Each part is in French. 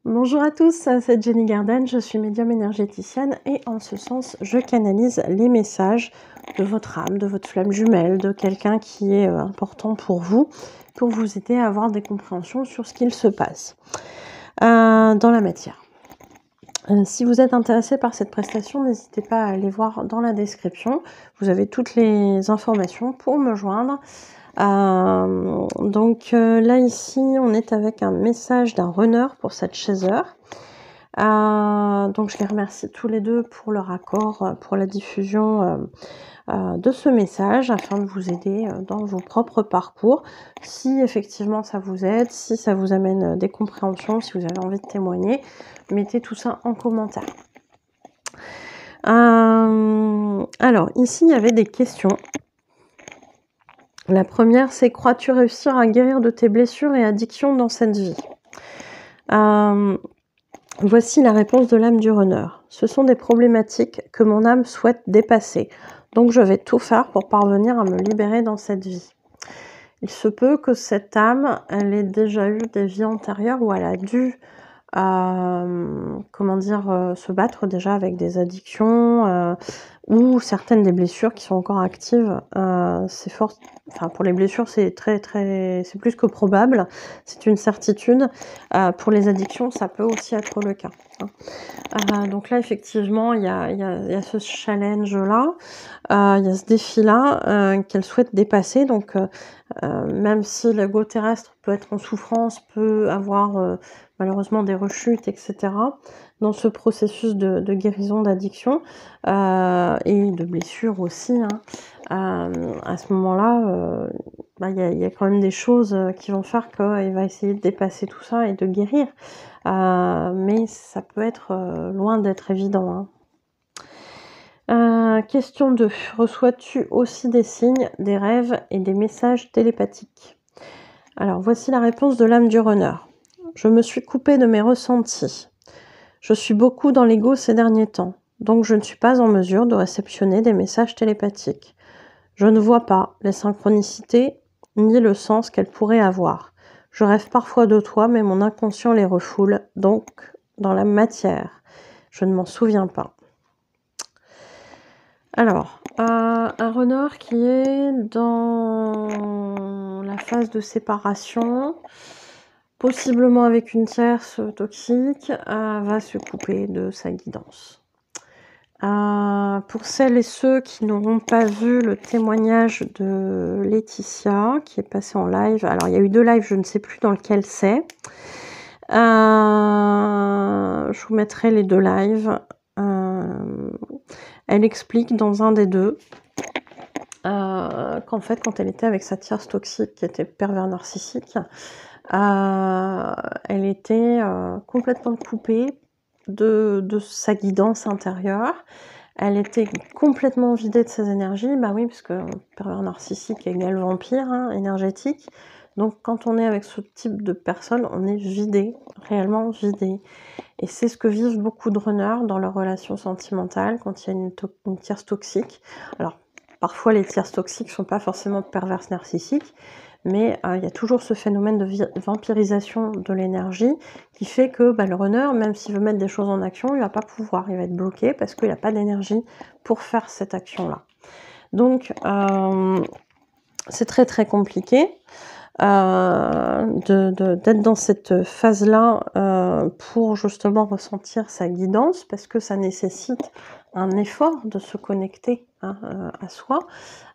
Bonjour à tous, c'est Jenny Garden, je suis médium énergéticienne et en ce sens, je canalise les messages de votre âme, de votre flamme jumelle, de quelqu'un qui est important pour vous aider à avoir des compréhensions sur ce qu'il se passe dans la matière. Si vous êtes intéressé par cette prestation, n'hésitez pas à aller voir dans la description. Vous avez toutes les informations pour me joindre. Là ici, on est avec un message d'un runner pour cette chaiseur. Donc je les remercie tous les deux pour leur accord, pour la diffusion de ce message afin de vous aider dans vos propres parcours. Si effectivement ça vous aide, si ça vous amène des compréhensions, si vous avez envie de témoigner, mettez tout ça en commentaire. Alors ici il y avait des questions. La première c'est: crois-tu réussir à guérir de tes blessures et addictions dans cette vie? Voici la réponse de l'âme du runner. Ce sont des problématiques que mon âme souhaite dépasser. Donc je vais tout faire pour parvenir à me libérer dans cette vie. Il se peut que cette âme, elle ait déjà eu des vies antérieures où elle a dû se battre déjà avec des addictions ou certaines des blessures qui sont encore actives. C'est fort. Enfin, pour les blessures, c'est c'est plus que probable. C'est une certitude. Pour les addictions, ça peut aussi être le cas. Donc là, effectivement, il y a ce challenge-là, il y a ce défi-là qu'elle souhaite dépasser. Donc, même si l'ego terrestre peut être en souffrance, peut avoir malheureusement des rechutes, etc., dans ce processus de guérison d'addiction et de blessure aussi, à ce moment-là, il y a quand même des choses qui vont faire qu'il va essayer de dépasser tout ça et de guérir. Mais ça peut être loin d'être évident. Question 2. Reçois-tu aussi des signes, des rêves et des messages télépathiques? Alors, voici la réponse de l'âme du runner. Je me suis coupée de mes ressentis. Je suis beaucoup dans l'ego ces derniers temps, donc je ne suis pas en mesure de réceptionner des messages télépathiques. Je ne vois pas les synchronicités ni le sens qu'elles pourraient avoir. Je rêve parfois de toi, mais mon inconscient les refoule, donc dans la matière. Je ne m'en souviens pas. Alors, un runner qui est dans la phase de séparation, possiblement avec une tierce toxique, va se couper de sa guidance. Pour celles et ceux qui n'auront pas vu le témoignage de Laetitia, qui est passé en live, alors il y a eu 2 lives, je ne sais plus dans lequel c'est. Je vous mettrai les 2 lives. Elle explique dans un des 2 qu'en fait, quand elle était avec sa tierce toxique, qui était pervers narcissique, elle était complètement coupée de sa guidance intérieure. Elle était complètement vidée de ses énergies. Bah oui, parce que pervers narcissique égale vampire énergétique. Donc quand on est avec ce type de personne, on est vidé, réellement vidé. Et c'est ce que vivent beaucoup de runners dans leurs relations sentimentales quand il y a une tierce toxique. Alors, parfois les tierces toxiques ne sont pas forcément perverses narcissiques, mais il y a toujours ce phénomène de vampirisation de l'énergie qui fait que le runner, même s'il veut mettre des choses en action, il va pas pouvoir, il va être bloqué parce qu'il n'a pas d'énergie pour faire cette action-là. Donc, c'est très très compliqué d'être dans cette phase-là pour justement ressentir sa guidance, parce que ça nécessite un effort de se connecter à soi,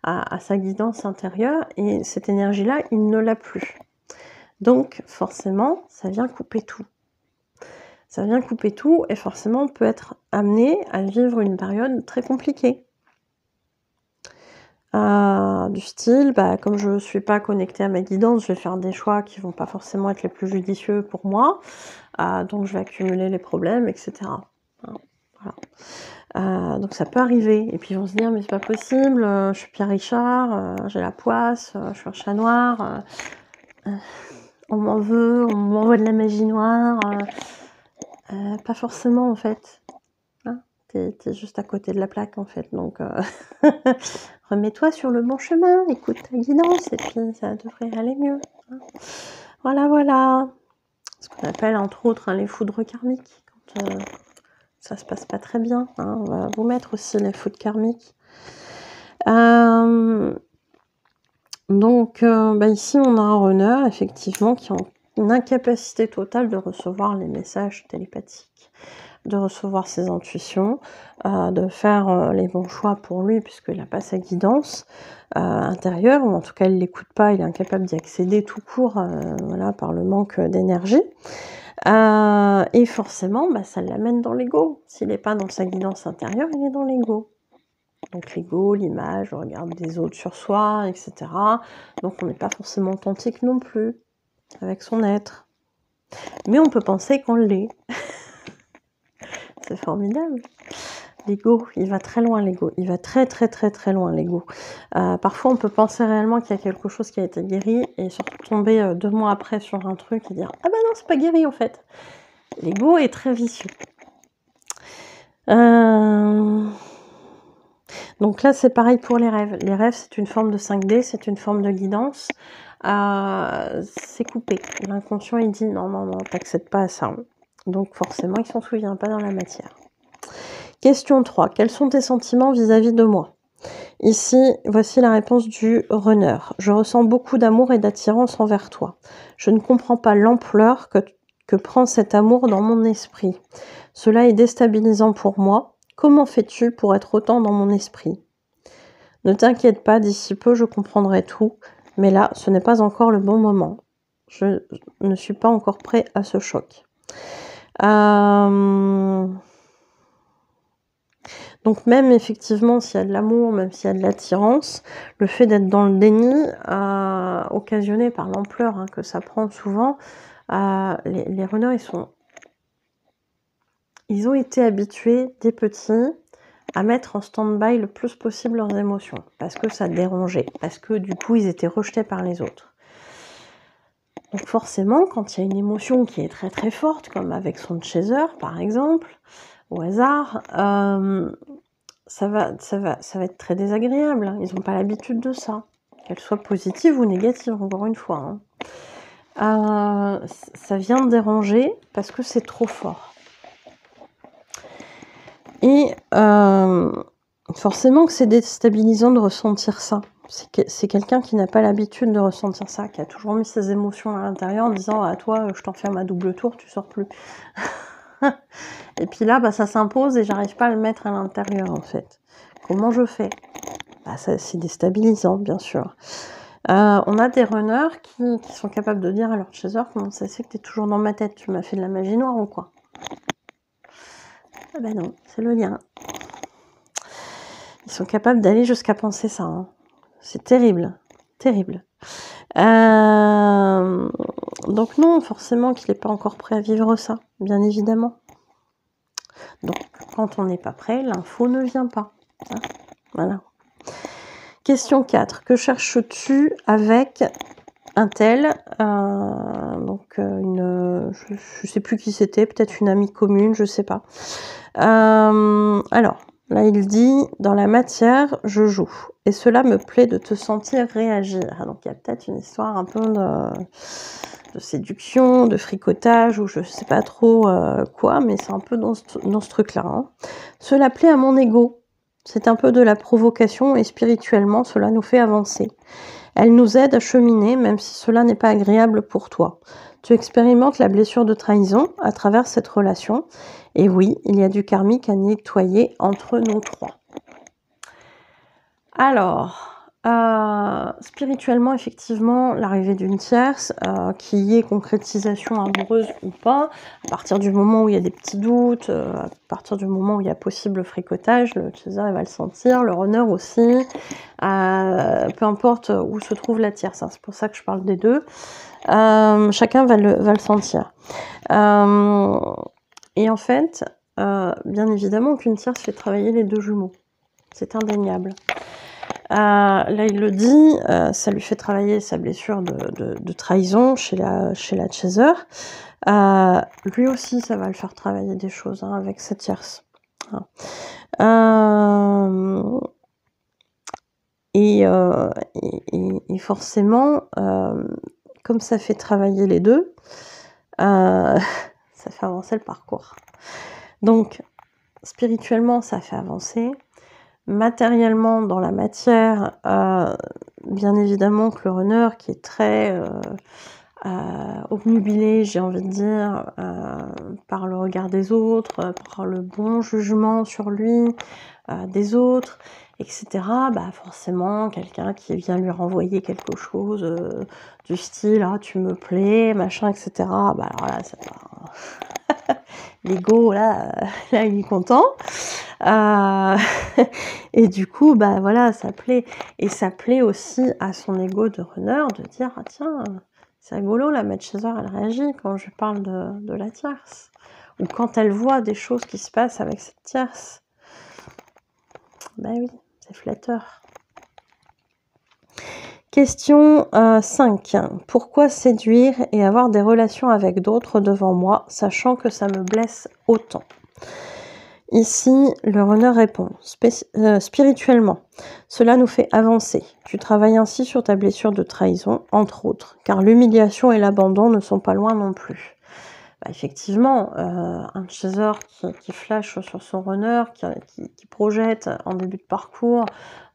à sa guidance intérieure, et cette énergie-là, il ne l'a plus. Donc forcément, ça vient couper tout. Ça vient couper tout, et forcément, on peut être amené à vivre une période très compliquée. Du style, comme je ne suis pas connectée à ma guidance, je vais faire des choix qui vont pas forcément être les plus judicieux pour moi, donc je vais accumuler les problèmes, etc. Voilà. Donc ça peut arriver, et puis ils vont se dire: mais c'est pas possible, je suis Pierre Richard, j'ai la poisse, je suis un chat noir, on m'en veut, on m'envoie de la magie noire, pas forcément en fait. T'es juste à côté de la plaque en fait, donc remets-toi sur le bon chemin, écoute ta guidance et puis ça devrait aller mieux. Voilà, voilà. ce qu'on appelle entre autres les foudres karmiques, quand ça se passe pas très bien. Hein. On va vous mettre aussi les foudres karmiques. Donc ici on a un runner effectivement qui est en une incapacité totale de recevoir les messages télépathiques, de recevoir ses intuitions, de faire les bons choix pour lui puisqu'il n'a pas sa guidance intérieure, ou en tout cas il l'écoute pas, il est incapable d'y accéder tout court, voilà, par le manque d'énergie. Et forcément, ça l'amène dans l'ego. S'il n'est pas dans sa guidance intérieure, il est dans l'ego. Donc l'ego, l'image, le regard des autres sur soi, etc. Donc on n'est pas forcément authentique non plus avec son être. Mais on peut penser qu'on l'est. C'est formidable. L'ego, il va très loin, l'ego. Il va très très très très loin, l'ego. Parfois, on peut penser réellement qu'il y a quelque chose qui a été guéri et se retomber 2 mois après sur un truc et dire « Ah bah non, c'est pas guéri en fait ». L'ego est très vicieux. Donc là, c'est pareil pour les rêves. Les rêves, c'est une forme de 5D, c'est une forme de guidance. C'est coupé. L'inconscient, il dit non, non, non, t'accèdes pas à ça. Donc forcément, il s'en souvient pas dans la matière. Question 3. Quels sont tes sentiments vis-à-vis de moi? Ici, voici la réponse du runner. Je ressens beaucoup d'amour et d'attirance envers toi. Je ne comprends pas l'ampleur que prend cet amour dans mon esprit. Cela est déstabilisant pour moi. Comment fais-tu pour être autant dans mon esprit? Ne t'inquiète pas, d'ici peu je comprendrai tout, mais là, ce n'est pas encore le bon moment. Je ne suis pas encore prêt à ce choc. Donc même effectivement, s'il y a de l'amour, même s'il y a de l'attirance, le fait d'être dans le déni, occasionné par l'ampleur que ça prend souvent, les runners, ils ont été habitués dès petits à mettre en stand-by le plus possible leurs émotions, parce que ça dérangeait, parce que du coup ils étaient rejetés par les autres. Donc forcément, quand il y a une émotion qui est très très forte, comme avec son chaser par exemple, au hasard, ça va être très désagréable. Ils n'ont pas l'habitude de ça, qu'elle soit positive ou négative, encore une fois. Ça vient déranger parce que c'est trop fort. Et forcément que c'est déstabilisant de ressentir ça. C'est quelqu'un qui n'a pas l'habitude de ressentir ça, qui a toujours mis ses émotions à l'intérieur en disant « à toi, je t'enferme à double tour, tu sors plus ». Et puis là, ça s'impose et j'arrive pas à le mettre à l'intérieur en fait. Comment je fais? C'est déstabilisant, bien sûr. On a des runners qui sont capables de dire à leur chaser « Comment ça se fait que tu es toujours dans ma tête? Tu m'as fait de la magie noire ou quoi ?» Ah ben non, c'est le lien. Ils sont capables d'aller jusqu'à penser ça. C'est terrible, terrible. Donc non, forcément qu'il n'est pas encore prêt à vivre ça, bien évidemment. Donc quand on n'est pas prêt, l'info ne vient pas. Voilà. Question 4. Que cherches-tu avec un tel, donc je sais plus qui c'était, peut-être une amie commune, je sais pas. Alors, là il dit, dans la matière, je joue. Et cela me plaît de te sentir réagir. Donc il y a peut-être une histoire un peu de séduction, de fricotage, ou je sais pas trop quoi, mais c'est un peu dans ce truc-là. Cela plaît à mon ego. C'est un peu de la provocation et spirituellement, cela nous fait avancer. Elle nous aide à cheminer, même si cela n'est pas agréable pour toi. Tu expérimentes la blessure de trahison à travers cette relation. Et oui, il y a du karmique à nettoyer entre nous trois. Alors, spirituellement, effectivement, l'arrivée d'une tierce, qui est concrétisation amoureuse ou pas, à partir du moment où il y a des petits doutes, à partir du moment où il y a possible fricotage, le chaser il va le sentir, le runner aussi, peu importe où se trouve la tierce, c'est pour ça que je parle des deux, chacun va le sentir. Et en fait, bien évidemment qu'une tierce fait travailler les deux jumeaux, c'est indéniable. Là, il le dit, ça lui fait travailler sa blessure de trahison chez la chaser. Lui aussi, ça va le faire travailler des choses avec sa tierce. Et forcément, comme ça fait travailler les deux, Ça fait avancer le parcours. Donc, spirituellement, ça fait avancer. Matériellement, dans la matière, bien évidemment que le runner qui est très obnubilé, j'ai envie de dire, par le regard des autres, par le bon jugement sur lui, des autres, etc. Bah forcément, quelqu'un qui vient lui renvoyer quelque chose du style « Ah, tu me plais », machin, etc. Bah alors là, ça va... L'ego, là, là, il est content. Et du coup, bah voilà, ça plaît. Et ça plaît aussi à son ego de runner de dire « Ah tiens, c'est rigolo, la Matchaser, elle réagit quand je parle de la tierce. » Ou quand elle voit des choses qui se passent avec cette tierce. Bah oui, c'est flatteur. Question 5. Pourquoi séduire et avoir des relations avec d'autres devant moi, sachant que ça me blesse autant? Ici, le runner répond spirituellement. Cela nous fait avancer. Tu travailles ainsi sur ta blessure de trahison, entre autres, car l'humiliation et l'abandon ne sont pas loin non plus. Bah, effectivement, un chaser qui flash sur son runner, qui projette en début de parcours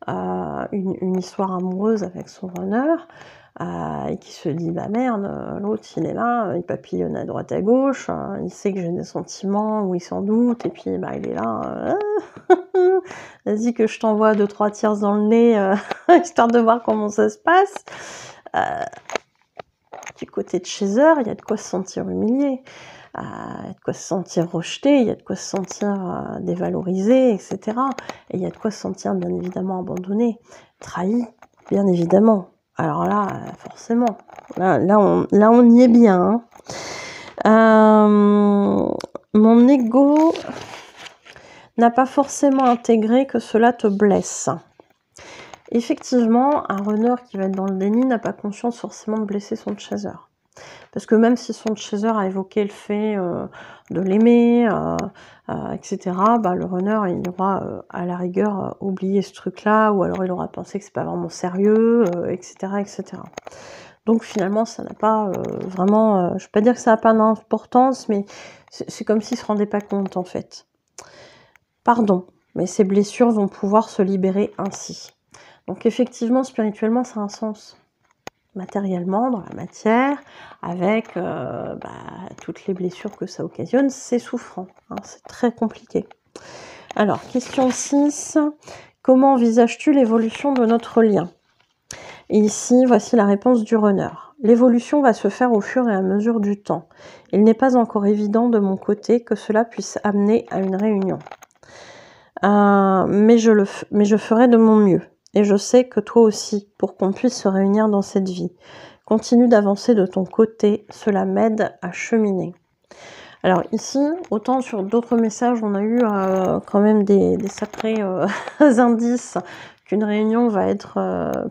une histoire amoureuse avec son runner, et qui se dit bah merde, l'autre il est là, il papillonne à droite à gauche, il sait que j'ai des sentiments, ou il s'en doute, et puis bah il est là, vas-y que je t'envoie 2-3 tirs dans le nez, histoire de voir comment ça se passe. Du côté de chaser, il y a de quoi se sentir humilié, il y a de quoi se sentir rejeté, il y a de quoi se sentir dévalorisé, etc. Et il y a de quoi se sentir bien évidemment abandonné, trahi, bien évidemment. Alors là, forcément, là on y est bien. Hein. Mon ego n'a pas forcément intégré que cela te blesse. Effectivement, un runner qui va être dans le déni n'a pas conscience forcément de blesser son chaser. Parce que même si son chaser a évoqué le fait de l'aimer, etc., bah, le runner, il aura à la rigueur oublié ce truc-là, ou alors il aura pensé que c'est pas vraiment sérieux, etc., etc. Donc finalement, ça n'a pas vraiment... je ne vais pas dire que ça n'a pas d'importance, mais c'est comme s'il ne se rendait pas compte, en fait. Pardon, mais ces blessures vont pouvoir se libérer ainsi. Donc effectivement, spirituellement, ça a un sens. Matériellement, dans la matière, avec toutes les blessures que ça occasionne, c'est souffrant, hein, c'est très compliqué. Alors, question 6. Comment envisages-tu l'évolution de notre lien? Et ici, voici la réponse du runner. L'évolution va se faire au fur et à mesure du temps. Il n'est pas encore évident de mon côté que cela puisse amener à une réunion. Mais je ferai de mon mieux. Et je sais que toi aussi, pour qu'on puisse se réunir dans cette vie. Continue d'avancer de ton côté, cela m'aide à cheminer. Alors ici, autant sur d'autres messages, on a eu quand même des sacrés indices qu'une réunion va être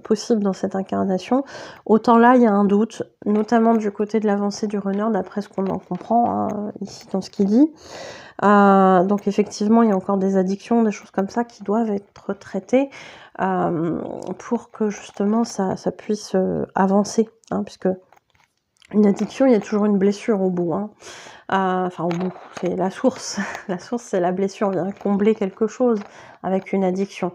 possible dans cette incarnation. Autant là, il y a un doute, notamment du côté de l'avancée du runner, d'après ce qu'on en comprend hein, ici dans ce qu'il dit. Donc effectivement, il y a encore des addictions, des choses comme ça qui doivent être traitées pour que justement ça puisse avancer, hein, puisque une addiction, il y a toujours une blessure au bout. Hein. Enfin au bout, c'est la source. La source, c'est la blessure, on vient combler quelque chose avec une addiction.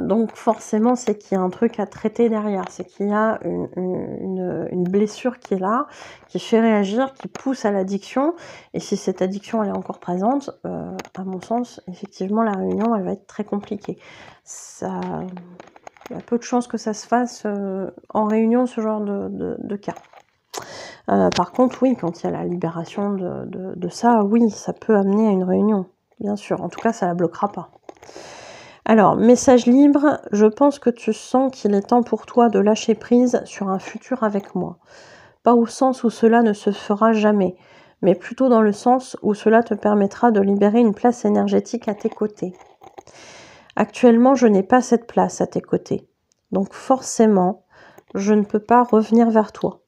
Donc forcément, c'est qu'il y a un truc à traiter derrière, c'est qu'il y a une blessure qui est là, qui fait réagir, qui pousse à l'addiction, et si cette addiction elle est encore présente, à mon sens, effectivement, la réunion elle va être très compliquée. Il y a peu de chances que ça se fasse en réunion, ce genre de cas. Par contre, oui, quand il y a la libération de ça, oui, ça peut amener à une réunion, bien sûr. En tout cas, ça la bloquera pas. Alors, message libre, je pense que tu sens qu'il est temps pour toi de lâcher prise sur un futur avec moi. Pas au sens où cela ne se fera jamais, mais plutôt dans le sens où cela te permettra de libérer une place énergétique à tes côtés. Actuellement, je n'ai pas cette place à tes côtés. Donc forcément, je ne peux pas revenir vers toi.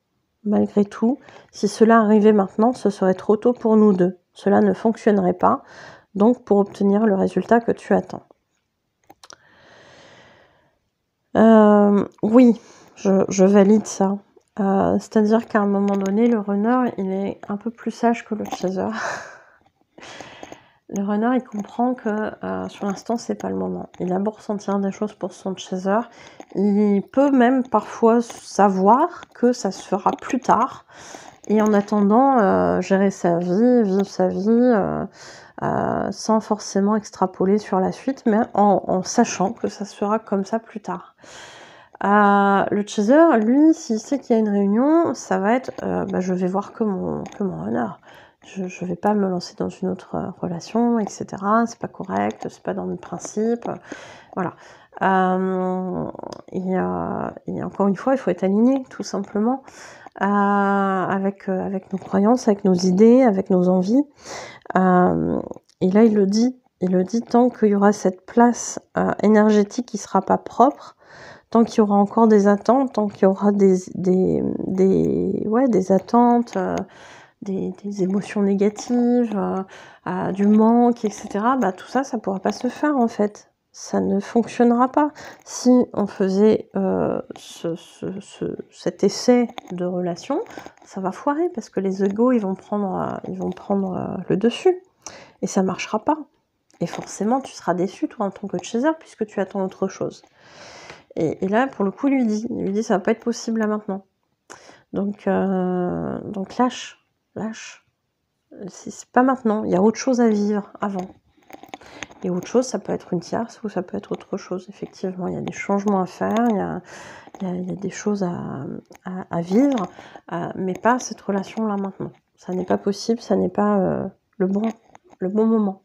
Malgré tout, si cela arrivait maintenant, ce serait trop tôt pour nous deux. Cela ne fonctionnerait pas, donc pour obtenir le résultat que tu attends. Oui, je valide ça. C'est-à-dire qu'à un moment donné, le runner, il est un peu plus sage que le chaser. Le runner, il comprend que sur l'instant, c'est pas le moment. Il a beau ressentir des choses pour son chaser, il peut même parfois savoir que ça se fera plus tard. Et en attendant, gérer sa vie, vivre sa vie, sans forcément extrapoler sur la suite, mais en sachant que ça se fera comme ça plus tard. Le chaser, lui, s'il sait qu'il y a une réunion, ça va être je vais voir que mon runner. Je vais pas me lancer dans une autre relation, etc. C'est pas correct, c'est pas dans mes principes. Voilà. Et encore une fois, il faut être aligné, tout simplement, avec nos croyances, avec nos idées, avec nos envies. Et là, il le dit tant qu'il y aura cette place énergétique qui sera pas propre, tant qu'il y aura encore des attentes, tant qu'il y aura des attentes, des émotions négatives, du manque, etc. Tout ça, ça pourra pas se faire en fait. Ça ne fonctionnera pas. Si on faisait cet essai de relation, ça va foirer parce que les égos, ils vont prendre le dessus et ça marchera pas. Et forcément, tu seras déçu toi en tant que chaser puisque tu attends autre chose. Et là, pour le coup, il lui dit ça va pas être possible là maintenant. Donc lâche. C'est pas maintenant, il y a autre chose à vivre avant. Et autre chose, ça peut être une tierce ou ça peut être autre chose, effectivement. Il y a des changements à faire, il y a des choses à vivre, mais pas cette relation-là maintenant. Ça n'est pas possible, ça n'est pas le bon moment.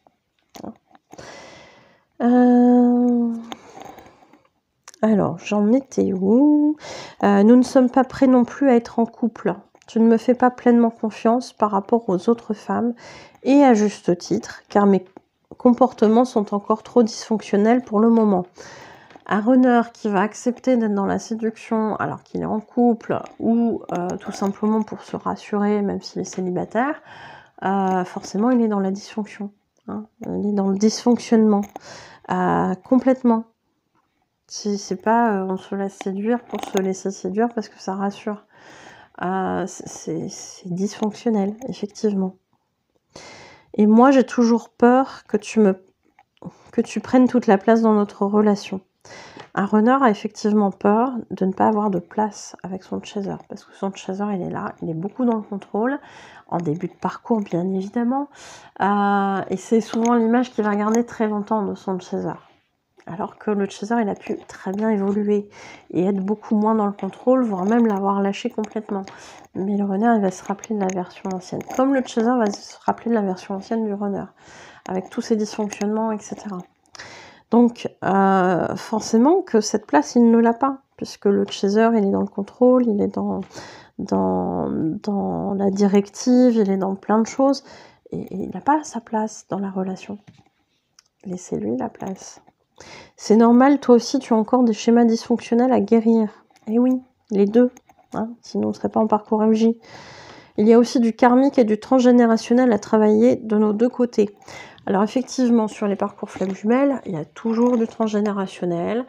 Alors, j'en étais où? Nous ne sommes pas prêts non plus à être en couple. Tu ne me fais pas pleinement confiance par rapport aux autres femmes, et à juste titre, car mes comportements sont encore trop dysfonctionnels pour le moment. Un runner qui va accepter d'être dans la séduction alors qu'il est en couple, ou tout simplement pour se rassurer, même s'il est célibataire, forcément il est dans la dysfonction. Hein. Il est dans le dysfonctionnement. Complètement. Si c'est pas on se laisse séduire pour se laisser séduire parce que ça rassure. C'est dysfonctionnel, effectivement. Et moi, j'ai toujours peur que tu prennes toute la place dans notre relation. Un runner a effectivement peur de ne pas avoir de place avec son chaser, parce que son chaser, il est là, il est beaucoup dans le contrôle, en début de parcours, bien évidemment, et c'est souvent l'image qu'il va garder très longtemps de son chaser. Alors que le chaser, il a pu très bien évoluer et être beaucoup moins dans le contrôle, voire même l'avoir lâché complètement. Mais le runner, il va se rappeler de la version ancienne. Comme le chaser va se rappeler de la version ancienne du runner, avec tous ses dysfonctionnements, etc. Donc, forcément que cette place, il ne l'a pas, puisque le chaser, il est dans le contrôle, il est dans la directive, il est dans plein de choses, et il n'a pas sa place dans la relation. Laissez-lui la place. C'est normal, toi aussi, tu as encore des schémas dysfonctionnels à guérir. Eh oui, les deux, hein, sinon on ne serait pas en parcours MJ. Il y a aussi du karmique et du transgénérationnel à travailler de nos deux côtés. Alors effectivement, sur les parcours flammes jumelles, il y a toujours du transgénérationnel,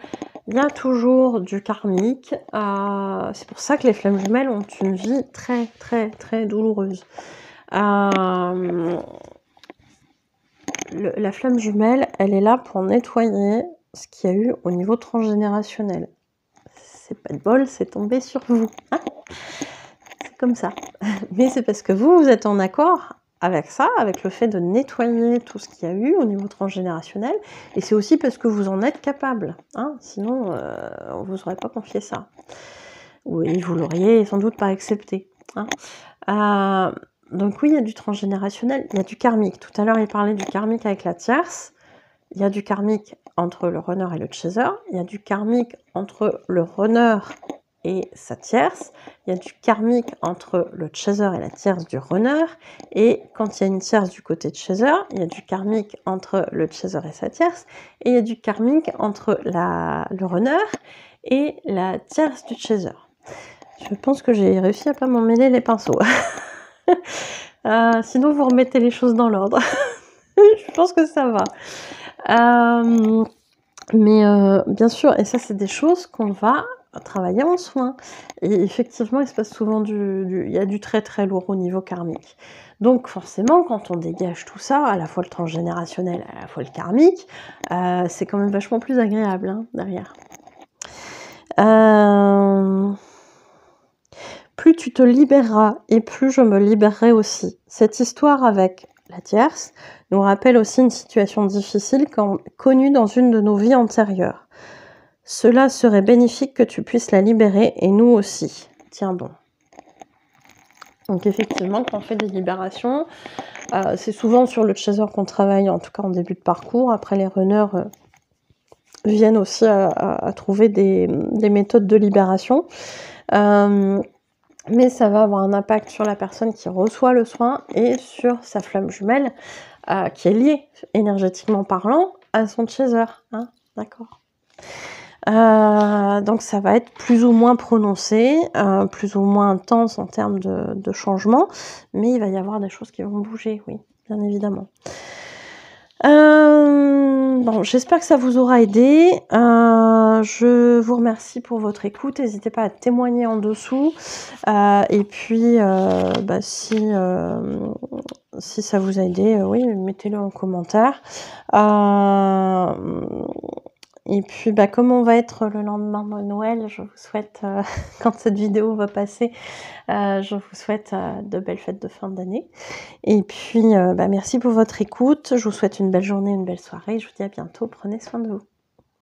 il y a toujours du karmique. C'est pour ça que les flammes jumelles ont une vie très, très, très douloureuse. La flamme jumelle, elle est là pour nettoyer ce qu'il y a eu au niveau transgénérationnel. C'est pas de bol, c'est tombé sur vous. Hein, c'est comme ça. Mais c'est parce que vous êtes en accord avec ça, avec le fait de nettoyer tout ce qu'il y a eu au niveau transgénérationnel. Et c'est aussi parce que vous en êtes capable. Hein, sinon, on ne vous aurait pas confié ça. Oui, vous l'auriez sans doute pas accepté. Hein. Donc oui, il y a du transgénérationnel, il y a du karmique. Tout à l'heure, il parlait du karmique avec la tierce. Il y a du karmique entre le runner et le chaser. Il y a du karmique entre le runner et sa tierce. Il y a du karmique entre le chaser et la tierce du runner. Et quand il y a une tierce du côté de chaser, il y a du karmique entre le chaser et sa tierce. Et il y a du karmique entre le runner et la tierce du chaser. Je pense que j'ai réussi à pas m'en mêler les pinceaux. Sinon vous remettez les choses dans l'ordre. Je pense que ça va. Mais bien sûr, et ça c'est des choses qu'on va travailler en soins et effectivement, il se passe souvent il y a du très, très lourd au niveau karmique. Donc forcément, quand on dégage tout ça, à la fois le transgénérationnel, à la fois le karmique, c'est quand même vachement plus agréable, hein, derrière. Plus tu te libéreras et plus je me libérerai aussi. Cette histoire avec la tierce nous rappelle aussi une situation difficile connue dans une de nos vies antérieures. Cela serait bénéfique que tu puisses la libérer et nous aussi. Tiens bon. Donc effectivement, quand on fait des libérations, c'est souvent sur le chaser qu'on travaille, en tout cas en début de parcours. Après, les runners viennent aussi à trouver des méthodes de libération. Mais ça va avoir un impact sur la personne qui reçoit le soin et sur sa flamme jumelle, qui est liée, énergétiquement parlant, à son chaser. Hein, d'accord. Donc ça va être plus ou moins prononcé, plus ou moins intense en termes de changement, mais il va y avoir des choses qui vont bouger, oui, bien évidemment. Bon, j'espère que ça vous aura aidé. Je vous remercie pour votre écoute. N'hésitez pas à témoigner en dessous. Et puis, si ça vous a aidé, oui, mettez-le en commentaire. Et puis, comme on va être le lendemain de Noël, je vous souhaite, quand cette vidéo va passer, je vous souhaite de belles fêtes de fin d'année. Et puis, merci pour votre écoute. Je vous souhaite une belle journée, une belle soirée. Je vous dis à bientôt. Prenez soin de vous.